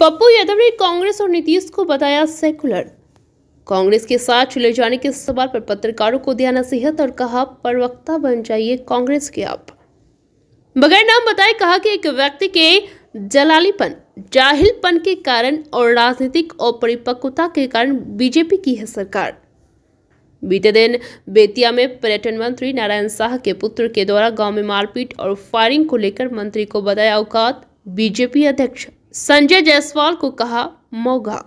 पप्पू यादव ने कांग्रेस और नीतीश को बताया सेकुलर। कांग्रेस के साथ चले जाने के सवाल पर पत्रकारों को दिया नसीहत और कहा प्रवक्ता बन जाइए कांग्रेस के आप। बगैर नाम बताए कहा कि एक व्यक्ति के जलालीपन, जाहिलपन के कारण और राजनीतिक अपरिपक्वता के कारण बीजेपी की है सरकार। बीते दिन बेतिया में पर्यटन मंत्री नारायण शाह के पुत्र के द्वारा गांव में मारपीट और फायरिंग को लेकर मंत्री को बताया औकात। बीजेपी अध्यक्ष संजय जायसवाल को कहा मौगा।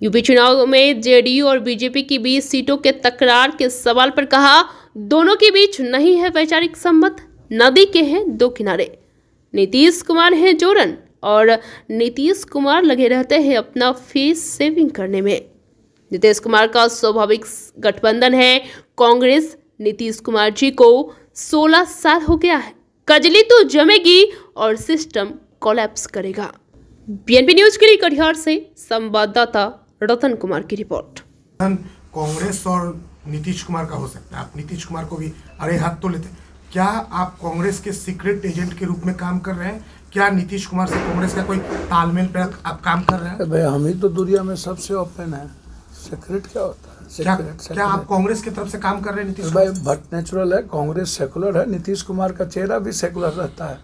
यूपी चुनाव में जेडीयू और बीजेपी की 20 सीटों के तकरार के सवाल पर कहा दोनों के बीच नहीं है वैचारिक सम्मत, नदी के हैं दो किनारे। नीतीश कुमार हैं जोरन और नीतीश कुमार लगे रहते हैं अपना फेस सेविंग करने में। नीतीश कुमार का स्वाभाविक गठबंधन है कांग्रेस। नीतीश कुमार जी को 16 साल हो गया है, कजली तो जमेगी और सिस्टम कोलैप्स करेगा। बीएनपी न्यूज के लिए कटिहार से संवाददाता रतन कुमार की रिपोर्ट। कांग्रेस और नीतीश कुमार का हो सकता है, आप नीतीश कुमार को भी अरे हाथ तो लेते। क्या आप कांग्रेस के सीक्रेट एजेंट के रूप में काम कर रहे हैं? क्या नीतीश कुमार से कांग्रेस का कोई तालमेल पे आप काम कर रहे हैं? भाई हम ही तो दुनिया में सबसे ओपन है। सीक्रेट क्या होता है? क्या आप कांग्रेस की तरफ से काम कर रहे हैं नीतीश भाई? बट नेचुरल है, कांग्रेस सेकुलर है। नीतीश कुमार का चेहरा भी सेकुलर रहता है,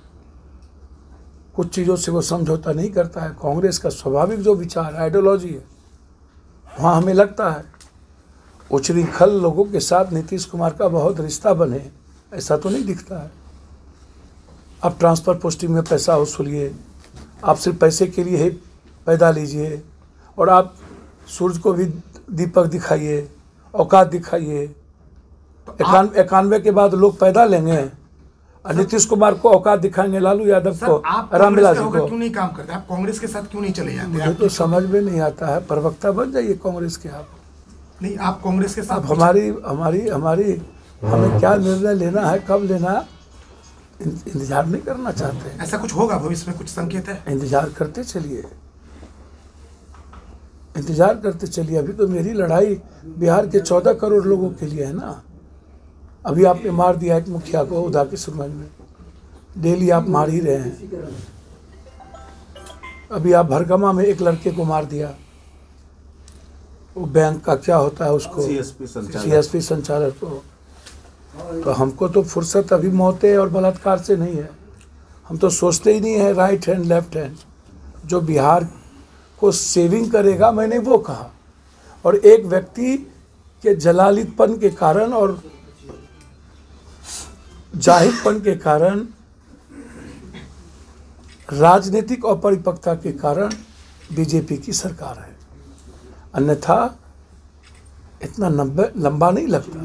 कुछ चीज़ों से वो समझौता नहीं करता है। कांग्रेस का स्वाभाविक जो विचार आइडियोलॉजी है, वहाँ हमें लगता है उछृंखल लोगों के साथ नीतीश कुमार का बहुत रिश्ता बने, ऐसा तो नहीं दिखता है। आप ट्रांसफ़र पोस्टिंग में पैसा वसूलिए, आप सिर्फ पैसे के लिए ही पैदा लीजिए और आप सूरज को भी दीपक दिखाइए, औकात दिखाइए। 91 के बाद लोग पैदा लेंगे और नीतीश कुमार को औकात दिखाएंगे, लालू यादव को, रामविलास जी को। क्यों नहीं काम करते आप? कांग्रेस के साथ क्यों नहीं चले जाते? मुझे तो समझ में नहीं आता है। प्रवक्ता बन जाइए कांग्रेस के आप। नहीं, आप कांग्रेस के साथ हमारी हमें क्या निर्णय लेना है, कब लेना है, इंतजार नहीं करना चाहते हैं। ऐसा कुछ होगा भविष्य में, कुछ संकेत है? इंतजार करते चलिए, इंतजार करते चलिए। अभी तो मेरी लड़ाई बिहार के 14 करोड़ लोगों के लिए है ना। अभी आपने मार दिया एक मुखिया को उदा के सुरमन में, डेली आप मार ही रहे हैं। अभी आप भरगमा में एक लड़के को मार दिया, वो बैंक का क्या होता है उसको, सीएसपी संचालक को। तो हमको तो फुर्सत अभी मौतें और बलात्कार से नहीं है। हम तो सोचते ही नहीं है राइट हैंड लेफ्ट हैंड। जो बिहार को सेविंग करेगा, मैंने वो कहा। और एक व्यक्ति के जलालितपन के कारण और जाहिलपन के कारण, राजनीतिक अपरिपक्वता के कारण बीजेपी की सरकार है। अन्यथा इतना लंबा नहीं लगता।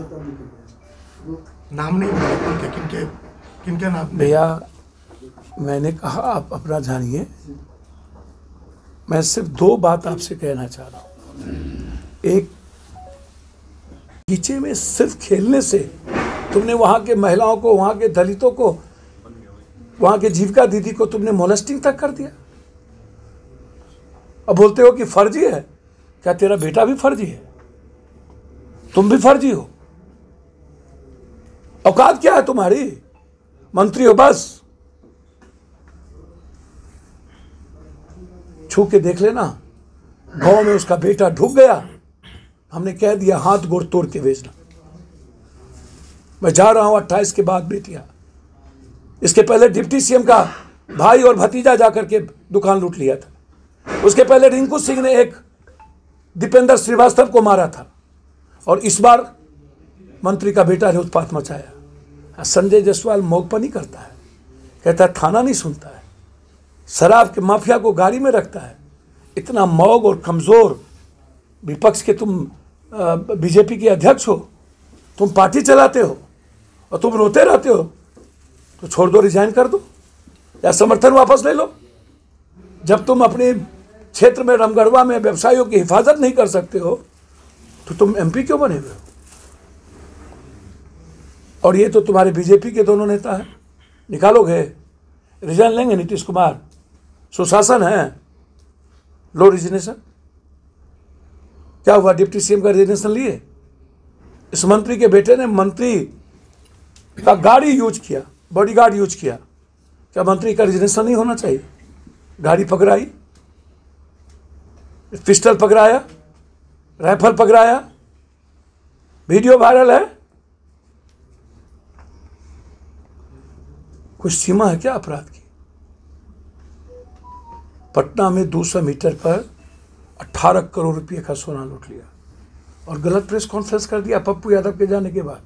नाम नहीं किनके नाम? भैया मैंने कहा आप अपना जानिए। मैं सिर्फ 2 बात आपसे कहना चाह रहा हूँ। एक, बगीचे में सिर्फ खेलने से तुमने वहाँ के महिलाओं को, वहाँ के दलितों को, वहाँ के जीविका दीदी को तुमने मोलेस्टिंग तक कर दिया। अब बोलते हो कि फर्जी है। क्या तेरा बेटा भी फर्जी है? तुम भी फर्जी हो? औकात क्या है तुम्हारी? मंत्री हो बस। छू के देख लेना, गांव में उसका बेटा ढुक गया, हमने कह दिया हाथ गोड़ तोड़ के भेजना। मैं जा रहा हूं 28 के बाद बेटिया। इसके पहले डिप्टी सीएम का भाई और भतीजा जाकर के दुकान लूट लिया था। उसके पहले रिंकू सिंह ने एक दीपेंद्र श्रीवास्तव को मारा था। और इस बार मंत्री का बेटा ने उत्पात मचाया। संजय जायसवाल मौगपनी करता है, कहता है थाना नहीं सुनता है, शराब के माफिया को गाड़ी में रखता है। इतना मौग और कमज़ोर विपक्ष के तुम बीजेपी के अध्यक्ष हो, तुम पार्टी चलाते हो और तुम रोते रहते हो, तो छोड़ दो, रिजाइन कर दो या समर्थन वापस ले लो। जब तुम अपने क्षेत्र में रामगढ़वा में व्यवसायियों की हिफाजत नहीं कर सकते हो तो तुम एमपी क्यों बने हुए हो? और ये तो तुम्हारे बीजेपी के दोनों नेता हैं, निकालोगे, रिजाइन लेंगे नीतीश कुमार। सुशासन है, लो रिजिग्नेशन। क्या हुआ? डिप्टी सीएम का रिजिग्नेशन लिए। इस मंत्री के बेटे ने मंत्री का गाड़ी यूज किया, बॉडीगार्ड यूज किया। क्या मंत्री का रिजिग्नेशन नहीं होना चाहिए? गाड़ी पकड़ाई, पिस्टल पकड़ाया, राइफल पकड़ाया, वीडियो वायरल है। कुछ सीमा है क्या अपराध की? पटना में 200 मीटर पर 18 करोड़ रुपए का सोना लूट लिया और गलत प्रेस कॉन्फ्रेंस कर दिया पप्पू यादव के जाने के बाद।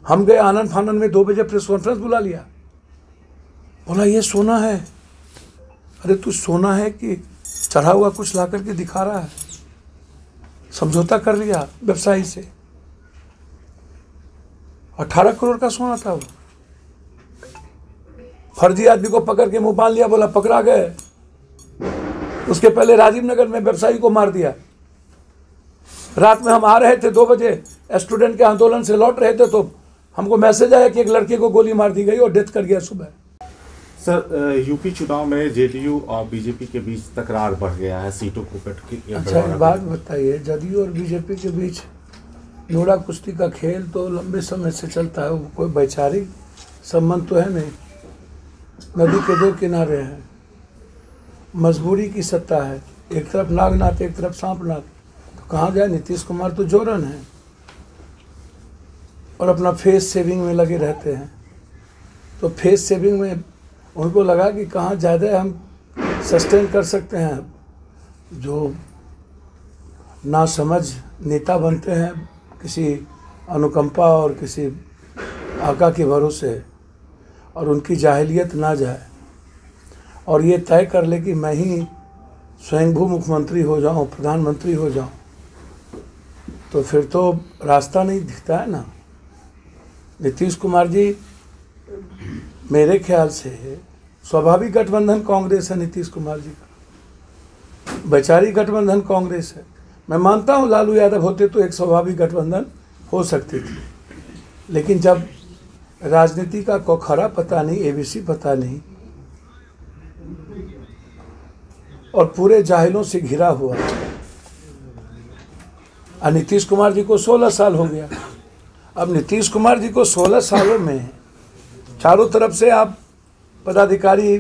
हम गए आनंद फानन में 2 बजे प्रेस कॉन्फ्रेंस बुला लिया, बोला ये सोना है। अरे तू सोना है कि चढ़ा हुआ कुछ ला करके दिखा रहा है? समझौता कर लिया व्यवसायी से, 18 करोड़ का सोना था वो। फर्जी आदमी को पकड़ के मुंह बांध लिया, बोला पकड़ा गए। उसके पहले राजीव नगर में व्यवसायी को मार दिया। रात में हम आ रहे थे 2 बजे, स्टूडेंट के आंदोलन से लौट रहे थे तो हमको मैसेज आया कि एक लड़के को गोली मार दी गई और डेथ कर गया सुबह। सर, यूपी चुनाव में जेडीयू और बीजेपी के बीच तकरार बढ़ गया है सीटों को कट। अच्छा एक बात बताइए, जदयू और बीजेपी के बीच जोड़ा कुश्ती का खेल तो लंबे समय से चलता है, वो कोई वैचारिक संबंध तो है नहीं। नदी के 2 किनारे हैं, मजबूरी की सत्ता है, एक तरफ नागनाथ एक तरफ सांपनाथ, तो कहाँ जाए? नीतीश कुमार तो जोरन है और अपना फेस सेविंग में लगे रहते हैं। तो फेस सेविंग में उनको लगा कि कहाँ ज़्यादा हम सस्टेन कर सकते हैं। जो नासमझ नेता बनते हैं किसी अनुकंपा और किसी आका के भरोसे, और उनकी जाहिलियत ना जाए और ये तय कर ले कि मैं ही स्वयंभू मुख्यमंत्री हो जाऊं, प्रधानमंत्री हो जाऊं, तो फिर तो रास्ता नहीं दिखता है ना। नीतीश कुमार जी मेरे ख्याल से स्वाभाविक गठबंधन कांग्रेस है नीतीश कुमार जी का, वैचारिक गठबंधन कांग्रेस है। मैं मानता हूँ लालू यादव होते तो एक स्वाभाविक गठबंधन हो सकती थी, लेकिन जब राजनीति का कोखरा पता नहीं, एबीसी पता नहीं और पूरे जाहिलों से घिरा हुआ, और नीतीश कुमार जी को 16 साल हो गया। अब नीतीश कुमार जी को 16 सालों में चारों तरफ से आप पदाधिकारी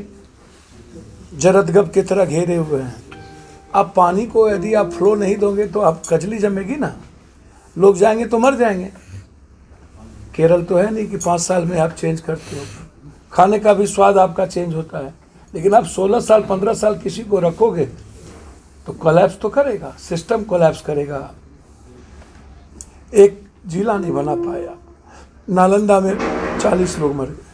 जरदगब की तरह घेरे हुए हैं। आप पानी को यदि आप फ्लो नहीं दोगे तो आप कजली जमेगी ना, लोग जाएंगे तो मर जाएंगे। केरल तो है नहीं कि 5 साल में आप चेंज करते हो, खाने का भी स्वाद आपका चेंज होता है, लेकिन आप 16 साल 15 साल किसी को रखोगे तो कोलैप्स तो करेगा, सिस्टम कोलैप्स करेगा। एक जिला नहीं बना पाया, नालंदा में 40 लोग मर गए।